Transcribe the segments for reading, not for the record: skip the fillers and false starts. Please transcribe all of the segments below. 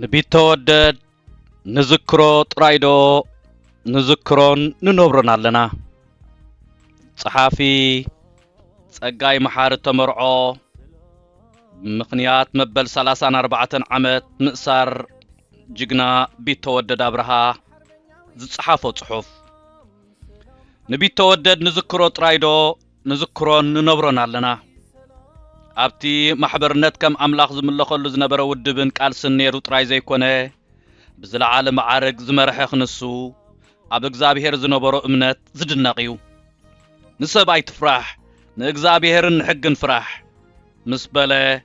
نبيتودد نذكرو طرايدو نذكرون ننبرن علنا صحافي صقاي محار تمرعو مخنيات مبل 34 عمت مقصار جگنا بيتودد ابرها زصحافو صحف نبيتودد نذكرو طرايدو نذكرون ننبرن علنا ابتي محبرنت كم املاخ زملخلو زنبره ودبن قال سنيرو طراي زيكونه بزلعاله معارق زمرح خنسو اب اغزابيهر زنبرو امنت زدنقيو نسباي تفرح ناغزابيهرن حقن فرح مسبله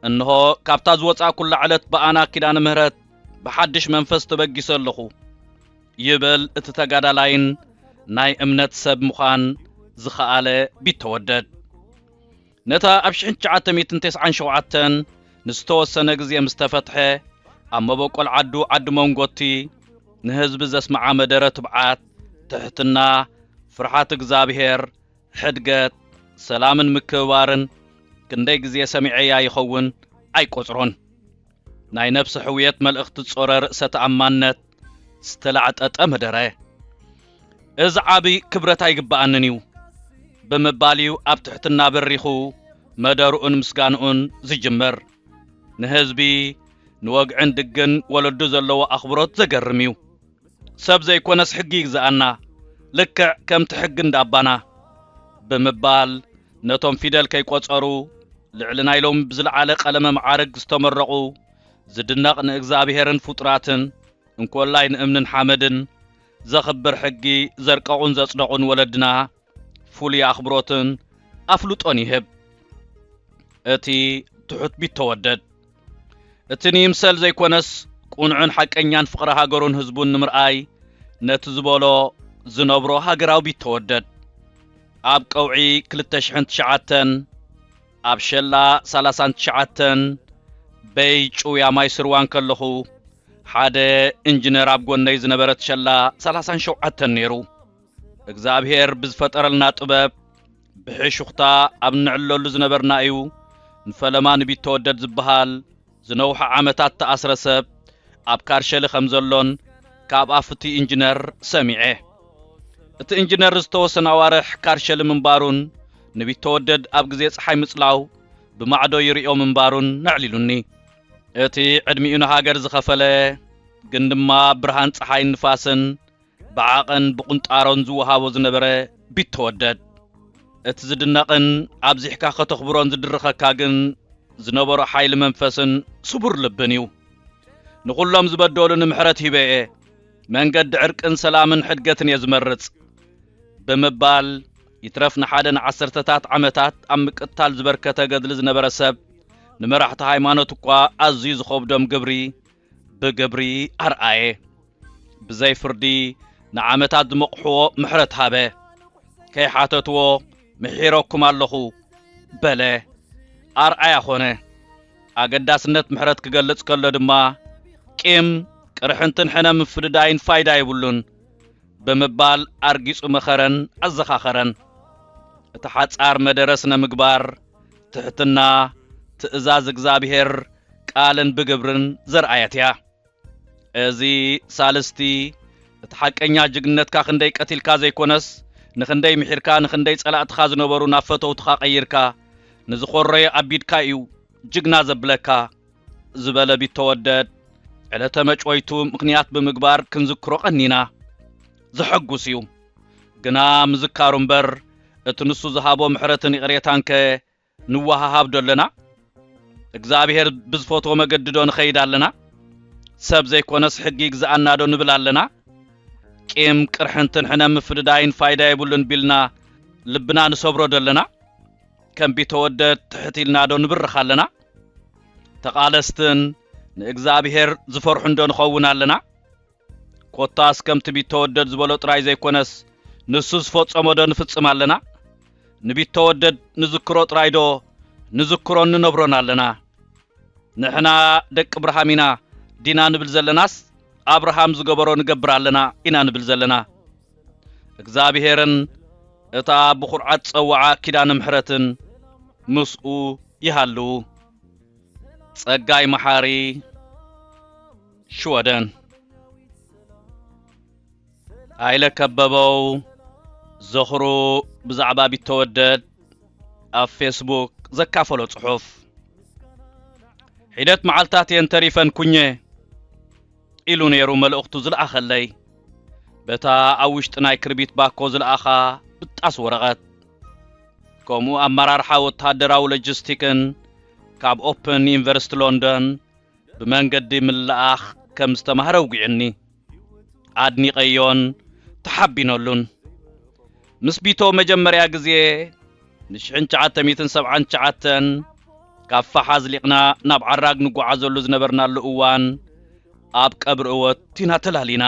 انه كابتا زوصا كل علت بانا كيدان مهرت بحدش منفس تبغيسلخو يبل اتتغادالاين ناي امنت سب مخان زخاله بيتودد نتا ابشحن 997 نستوسنه غزي مستفتحه امبقول عدو منغوتي نهزب زسمع مدره تبعات تحتنا فرحات اغزابيهر حدقت سلامن مكبارن كندي غزي سمعيا يخون ايقصرون ناي نفس حويت ملእخت تصور رأسه امانت استلعت مدره از عبي كبرت ايغباننيو بمباليو اب تحتنا بريخو مدارون مسغانون زجمر نهزبي نوقعن دقن ولدو زلو اخبروت زقرميو سب زي كونس حقي يغزانا لك كم تحقن دابانا بمبال نتوم فيدل كي قصرو لعلنا يلوم بزلعاله قلم معارق استمرقو زدناق ناغزابيهرن فطراتن انكولاين امنن حمدن زخبر حقي زرقعون زصدقون ولدنا فولي اخبروتن افلطون يهب اتي تحت بيتودد اتني مسل زي كونس قنعن حقኛን ፍቅረ ሃገሩን ህዝቡን ንምርአይ ነትዝበሎ ዝነብሮ ሃገራው بيتودد اب قوعي 2009 اب شلا 39 بيچو يا ماي سروان كلخو حاده انجينير اب ጎነይ ዝነበረት شلا 37 ነይሩ እግዚአብሔር ብዝፈጠረልና ጥበብ بحشختا اب نعللو ዝነበርና እዩ نفلمان بيتودد زبحال زنوح عامتات تأسر سب اب كارشل خمزلون كاب افتي انجينير سميعه ات انجينير استوسن اوارح كارشل منبارون نبي تودد اب غزي صحاي مصلاو بمعدو يريو منبارون نعللوني اتي ادمينا هاجر زخفله گندما برهان صحاي نفاسن بعقن بقنطارون زوهابو زنبره بيتودد اتزدنقن ابزحكا خطخبرون زدرخكا گن زنبر حيل منفسن صبر لبنيو نقولهم زبدولن محرت هبه منقد عرقن سلامن حدقتن يزمرص بمبال يترفن حدن 10 عمتات ام قتال زبركته گدل زنبرسب نمرحت هايمانوت قوا عزيز خوبدم گبري بگبري ارعاي بزي فردي نعمتات مقحو محرت هبه كي حاتتو محيركم اللهو بله ارعاي خونه اقداسنت محرت كگلص كله دما قيم قرحنتن حنا مفرداين فايدا يبلون بمبال ارغيص مخرن ازخاخرن تحصار مدرسنا مغبار تحتنا تئزاز እግዚአብሔር ቃልን بگبرن زرعياتيا ازي سالستي تحقኛ جግነት ካ خندي قتيلካ ዘይኮነስ نخندي محيركا نخندي صلات خازنبرو نافتو تخا قيركا نزخوري ابيدكا يو ጅግና ዘብለካ ዝበለ ቢተወደድ ዕለተ መጮይቱ ምክንያት ብምግባር ክንዝክሮ ቀኒና ዝሐጉስ እዩ ግና ምዝካሩ እምበር እቲ ንሱ ዝሃቦ ምሕረትን ይቕሬታንከ ንዋሃሃብ ዶለና እግዚአብሔር ብዝፎቶ መገድዶ ንኸይድ ኣለና ሰብ ዘይኮነስ ሕጊ ግዛአና ዶ ንብል ኣለና ቂም ቅርሕንትን ሕነ ምፍድዳይን ፋይዳ ይብሉን ቢልና ልብና ንሰብሮ ዶለና ከም ቢተወደድ ትሕቲልና ዶ ንብርኽ ኣለና ተቃለስትን ንእግዚአብሔር ዝፈርሑ እንዶ ንኸውን ኣለና ኮታስ ከምቲ ቢተወደድ ዝበሎ ጥራይ ዘይኮነስ ንሱ ዝፈጸሞ ዶ ንፍጽም ኣለና ንቢተወደድ ንዝክሮ ጥራይ ዶ ንዝክሮ ንነብሮን ኣለና ንሕና ደቂ አብርሃም ኢና ዲና ንብል ዘለናስ አብርሃም ዝገበሮ ንገብር ኣለና ኢና ንብል ዘለና እግዚአብሔርን እታ ብኹርዓት ጸዋዓ ኪዳነ ምሕረትን ምስኡ ይሃሉ ጸጋይ መሐሪ ሽወደን አይለ ከበበው ዘኽሩ ብዛዕባ ቢተወደድ ኣብ ፌስቡክ ዘካፈሎ ጽሑፍ ሒደት መዓልታት የንተሪፈን ኩኘ ኢሉ ነይሩ መልእኽቱ ዝለኣኸለይ በታ ኣብ ውሽጢ ናይ ክርቢት ባኮ ዝለኣኻ ብጣስ ወረቐት ከምኡ ኣመራርሓ ወታደራዊ ሎጂስቲክን ካብ ኦፕን ዩኒቨርሲቲ ሎንዶን ብመንገዲ ምልኣኽ ከም ዝተማሃረ ውግዕኒ ኣድኒቀዮን ተሓቢነሉን ምስ ቢቶ መጀመርያ ግዜ ን1979 ካብ ፋሓዝ ሊቕና ናብ ዓራግ ንጓዓዘሉ ዝነበርናሉ እዋን ኣብ ቀብሪ እወት ቲና ተላሊና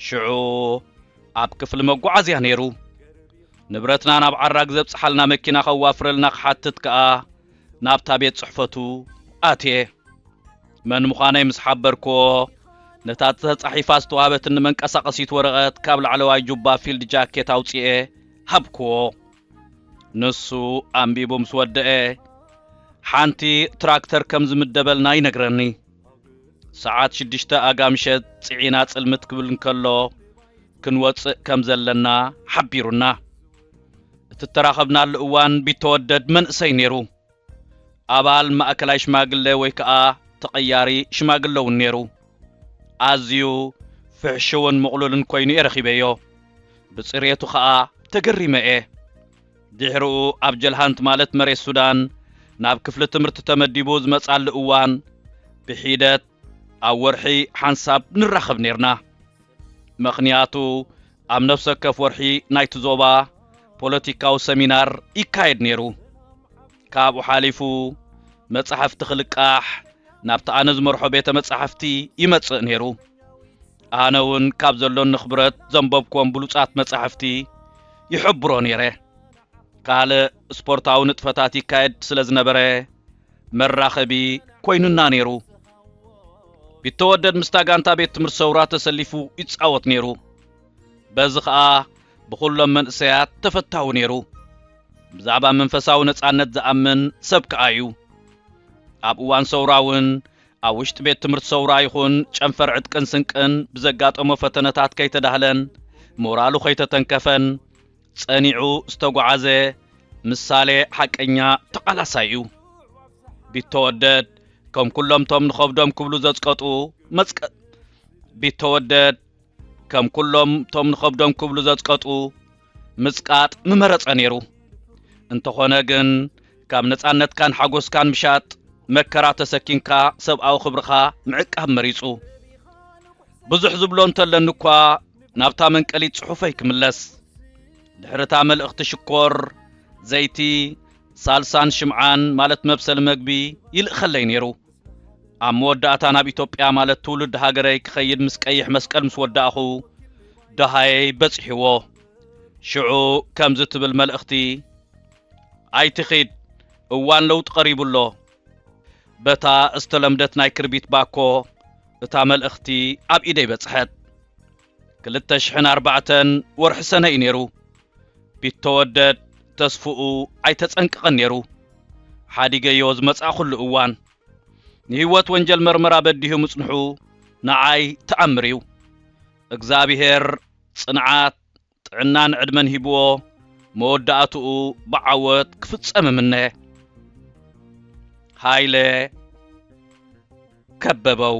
ሽዑ ኣብ ክፍሊ መጓዓዝያ ነይሩ ንብረትና ናብ ዓራግ ዘብጽሓልና መኪና ኸዋፍረልና ክሓትት ከኣ ናብታ ቤት ጽሕፈቱ ኣትየ መን ምዃነይ ምስ ሓበርኮ ነታ ተጻሒፋ ዝተዋህበት ንመንቀሳቐሲት ወረቐት ካብ ላዕለዋይ ጁባ ፊልድ ጃኬት ኣውጽኤ ሃብክዎ ንሱ ኣንቢቡ ምስ ወደአ ሓንቲ ትራክተር ከም ዝምደበልና ይነግረኒ ሰዓት 6 ኣጋምሸት ጽዒና ጽልምት ክብል እንከሎ ክንወጽእ ከም ዘለና ሓቢሩና እቲ ተራኸብናሉ እዋን ቢተወደድ መንእሰይ ነይሩ ኣባል ማእከላይ ሽማግለ ወይ ከዓ ተቐያሪ ሽማግለውን ነይሩ ኣዝዩ ፍሕሽውን ምቕሉልን ኮይኑ የረኺበዮ ብጽሬቱ ከዓ ተገሪመ ድሕሪኡ ኣብ ጀልሃንት ማለት መሬት ሱዳን ናብ ክፍሊ ትምህርቲ ተመዲቡ ዝመጻሉ እዋን ብሒደት ኣብ ወርሒ ሓንሳብ ንራኸብ ነርና ምኽንያቱ ኣብ ነፍሰ ወከፍ ወርሒ ናይቲ ዞባ ፖለቲካዊ ሰሚናር ይካየድ ነይሩ ካብኡ ሓሊፉ መጽሓፍቲ ክልቃሕ ናብቲ ኣነ ዝመርሖ ቤተ መጽሓፍቲ ይመጽእ ነይሩ ኣነ እውን ካብ ዘሎን ንኽብረት ዘንበብክዎም ብሉጻት መጽሓፍቲ ይሕብሮ ነይረ ካልእ ስፖርታዊ ንጥፈታት ይካየድ ስለ ዝነበረ መራኸቢ ኮይኑና ነይሩ ቢተወደድ ምስታ ጋንታ ቤት ትምህርቲ ሰውራ ተሰሊፉ ይጻወት ነይሩ በዚ ከዓ ብኹሎም መንእሰያት ተፈታዊ ነይሩ ብዛዕባ መንፈሳዊ ነጻነት ዝኣምን ሰብ ከዓ እዩ ኣብ እዋን ሰውራ እውን ኣብ ውሽጢ ቤት ትምህርቲ ሰውራ ይኹን ጨንፈር ዕጥቅን ስንቅን ብዘጋጠሞ ፈተነታት ከይተዳህለን ሞራሉ ከይተተንከፈን ጸኒዑ ዝተጓዓዘ ምሳሌ ሓቀኛ ተቃላሳይ እዩ ቢተወደድ ከም ኩሎም ቶም ንኸብዶም ክብሉ ዘጽቀጡ መጽቀጥ ቢተወደድ ከም ኩሎም ቶም ንኸብዶም ክብሉ ዘጽቀጡ ምጽቃጥ ምመረጸ ነይሩ እንተኾነ ግን ካብ ነጻነትካን ሓጎስካን ምሻጥ መከራ ተሰኪንካ ሰብኣዊ ክብርኻ ምዕቃብ መሪጹ ብዙሕ ዝብሎ እንተለኒ እኳ ናብታ መንቀሊት ጽሑፈይ ክምለስ ድሕርታ መልእኽቲ ሽኮር ዘይቲ ሳልሳን ሽምዓን ማለት መብሰል መግቢ ይልእኸለይ ነይሩ ኣብ መወዳእታ ናብ ኢትዮጵያ ማለት ትውልድ ሃገረይ ክኸይድ ምስ ቀይሕ መስቀል ምስ ወዳእኹ ደሃየይ በጽሒዎ ሽዑ ከምዚ ትብል መልእኽቲ ኣይትኺድ እዋን ለውጥ ቀሪቡሎ በታ እስተለምደት ናይ ክርቢት ባኮ እታ መልእኽቲ ኣብ ኢደይ በጽሐት 2004 ወርሒ ሰነ እዩ ነይሩ ቢተወደድ ተስፍኡ ኣይተጸንቅቐን ነይሩ ሓዲገዮ ዝመጽእ ኩሉ እዋን ንህይወት ወንጀል መርመራ በዲሁ ምጽንሑ ንዓይ ተኣምር እዩ እግዚአብሔር ጽንዓት ጥዕናን ዕድመን ሂብዎ መወዳእትኡ ብዓወት ክፍጸም እምነ ሃይለ ከበበው።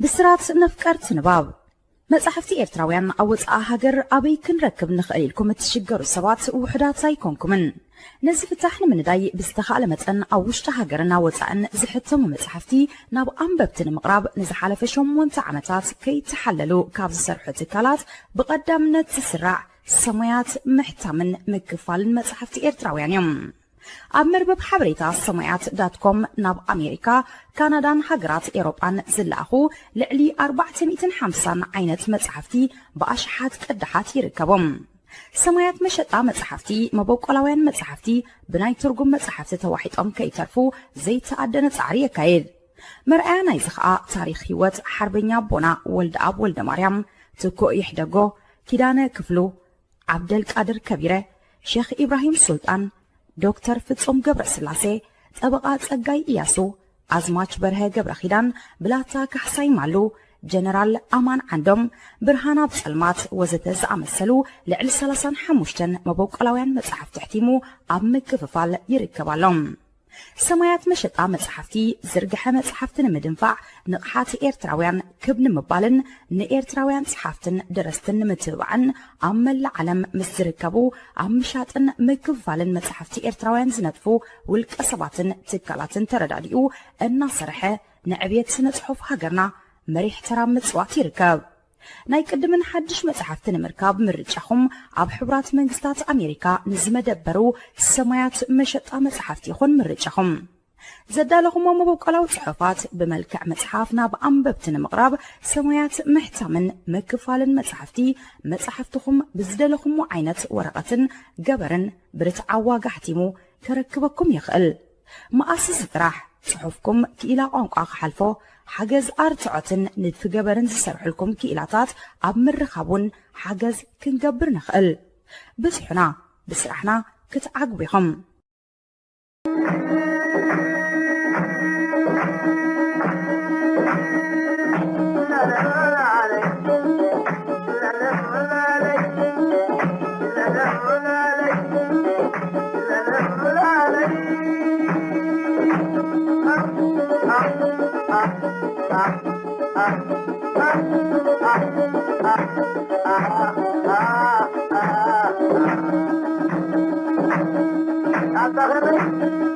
ብስራት ነፍቀርት ንባብ መጽሐፍቲ ኤርትራውያን ኣወፃኣ ሃገር ኣበይ ክንረክብ ንኽእል ኢልኩም እትሽገሩ ሰባት ውሕዳት ኣይኮንኩምን። ነዚ ፍታሕ ንምንዳይ ብዝተኻእለ መጠን ኣብ ውሽጢ ሃገርን ወፃእን ዝሕተሙ መጽሓፍቲ ናብ ኣንበብቲ ንምቕራብ ንዝሓለፈ 8 ዓመታት ከይተሓለሉ ካብ ዝሰርሑ ትካላት ብቐዳምነት ዝስራዕ ሰማያት ምሕታምን ምክፋልን መጽሓፍቲ ኤርትራውያን እዮም። ኣብ መርበብ ሓበሬታ ሰማያት.com ናብ ኣሜሪካ፣ ካናዳን ሃገራት ኤሮጳን ዝለኣኹ ልዕሊ 450 ዓይነት መጽሓፍቲ ብኣሽሓት ቅድሓት ይርከቦም። ሰማያት መሸጣ መጽሓፍቲ መበቆላውያን መጽሓፍቲ ብናይ ትርጉም መጽሓፍቲ ተዋሒጦም ከይተርፉ ዘይተኣደነ ጻዕሪ የካይድ። መርኣያ ናይዚ ኸኣ ታሪኽ ህይወት ሓርበኛ ቦና ወልደ ኣብ ወልደ ማርያም፣ ትኩእ ይሕደጎ፣ ኪዳነ ክፍሉ፣ ዓብደልቃድር ከቢረ፣ ሼኽ ኢብራሂም ሱልጣን፣ ዶክተር ፍጹም ገብረ ስላሴ፣ ጠበቃ ጸጋይ ኢያሱ፣ አዝማች በርሀ ገብረ ኺዳን፣ ብላታ ካሕሳይ ማሉ፣ ጀነራል አማን ዓንዶም፣ ብርሃና ብጸልማት ወዘተ ዝኣመሰሉ ልዕሊ 35 መበቆላውያን መጽሓፍቲ ሕቲሙ ኣብ ምክፍፋል ይርከባሎም። ሰማያት መሸጣ መጽሓፍቲ ዝርግሐ መጽሓፍቲ ንምድንፋዕ ንቕሓት ኤርትራውያን ክብ ንምባልን ንኤርትራውያን ጸሓፍትን ደረስትን ንምትብባዕን ኣብ መላእ ዓለም ምስ ዝርከቡ ኣብ ምሻጥን ምክፍፋልን መጽሓፍቲ ኤርትራውያን ዝነጥፉ ውልቀ ሰባትን ትካላትን ተረዳዲኡ እናሰርሐ ንዕብየት ስነ ጽሑፍ ሃገርና መሪሕ ተራም ምጽዋት ይርከብ። ናይ ቅድምን ሓድሽ መጽሓፍቲ ንምርካብ ምርጫኹም ኣብ ሕቡራት መንግስታት ኣሜሪካ ንዝመደበሩ ሰማያት መሸጣ መጽሓፍቲ ይኹን ምርጫኹም። ዘዳለኹም መበቆላዊ ጽሑፋት ብመልክዕ መጽሓፍ ናብ ኣንበብቲ ንምቕራብ ሰማያት ምሕታምን ምክፋልን መጽሓፍትኹም ብዝደለኹም ዓይነት ወረቐትን ገበርን ብርትዓዋ ጋሕቲሙ ከረክበኩም ይኽእል። መኣስስ ጥራሕ ጽሑፍኩም ክኢላ ቋንቋ ክሓልፎ ሓገዝ ኣርትዖትን ንድፊ ገበርን ዝሰርሑልኩም ክኢላታት ኣብ ምርኻቡን ሓገዝ ክንገብር ንኽእል። ብጽሑና ብስራሕና ክትዓግቡ ኢኹም። Thank you.